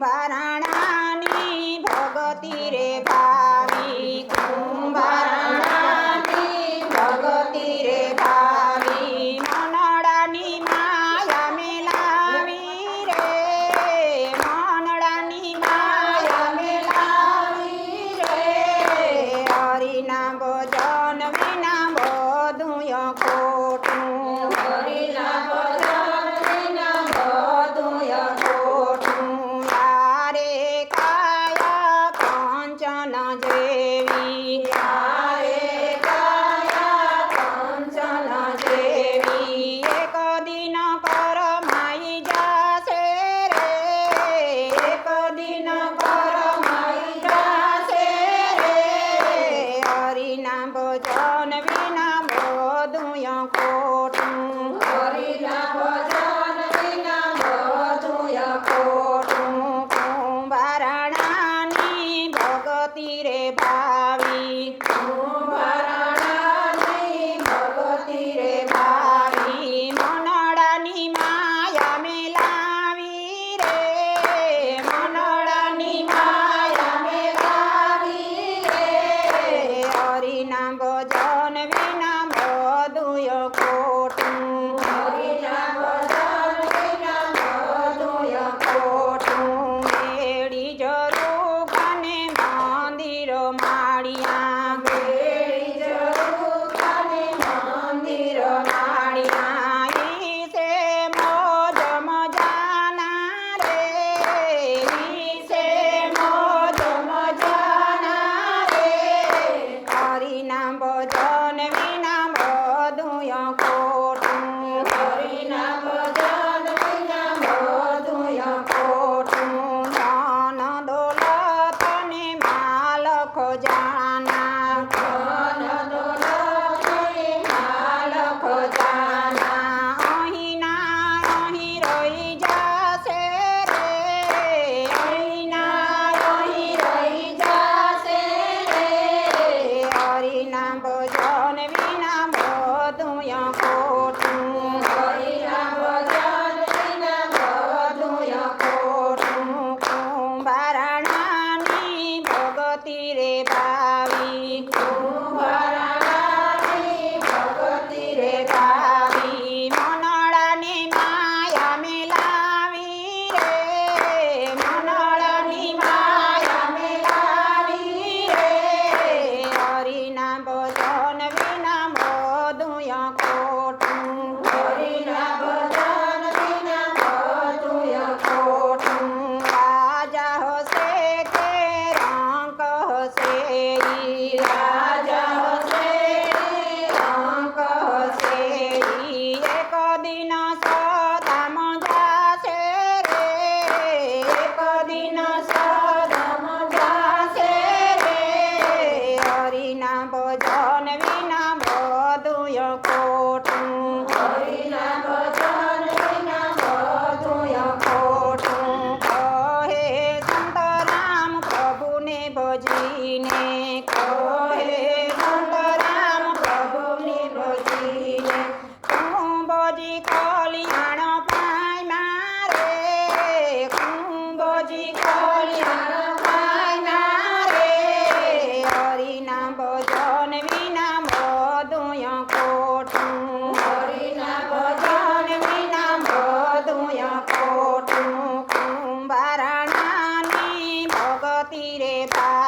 કુંભારાણાની ભગતિ રે ભાવી કુંભારાણાની ભગતિ રે ભાવી મનડાની માયા મેલાવી રે મનડાની માયા મેલાવી રે હરિના ભજન વિના બધું ખોટું હરિના ભજન વિના બધું ખોટું યારે કાયા કંચન જેવી યારે કાયા કંચન જેવી એક દિન કરમાઈ જાશે રે એક દિન કરમાઈ જાશે રે હરિના ભજન વિના બધું ખોટું હરિના ભજન વિના બધું ખોટું કુંભારાણાની ભગતિ રે ભાવી કુંભારાણાની ભગતિ રે ભાવી મનડાની માયા મેલાવી રે મનડાની માયા મેલાવી રે હરિના ભજન વિના બધું ખોટું હરિના ભજન વિના બધું ખોટું મેળી જરૂર અને મંદિર માળિયા મેળી જરૂર અને મંદિર માળિયા ઈસે મોજ મજાના રે ઈસે મોજ મજાના રે હરિના ભજન વિના બધું ખોટું હરિના ભજન વિના બધું ખોટું ધન દોલત ને માલ ખજાના ધન દોલત ને માલ ખજાના અહીંના અહીં રહી જશે રે અહીંના અહીં રહી જશે રે હરિના ભજન વિના બધું ખોટું હરિના ભજન વિના બધું ખોટું કુંભારાણાની ભગતિ રે ભાવી કુંભારાણાની ભગતિ રે ભાવી મનડાને માયા મેલાવી રે મનડાની માયા મેલાવી રે હરિના ભજન વિના બધું ખોટું હરિના ભજન વિના બધું ખોટું રાજા હશે કે રંક હશે ઈ રાજા હશે રંક હશે ઈ એક દિન સદામ જાશે રે એક દિન સદામ જાશે રે હરિના ભજન વિના બધું ખોટું હરિના ભજન વિના બધું ખોટું કહે સંતરામ પ્રભુને ભજીને કહે સંતરામ પ્રભુને ભજીને કુંભજી કલ્યાણ પાય મારે કુંભજી કલ્યાણ પાય મારે હરિના ભજન વિના બધું ખોટું હરિના ભજન વિના બધું ખોટું કુંભારાણાની ભગતિ રે ભાવી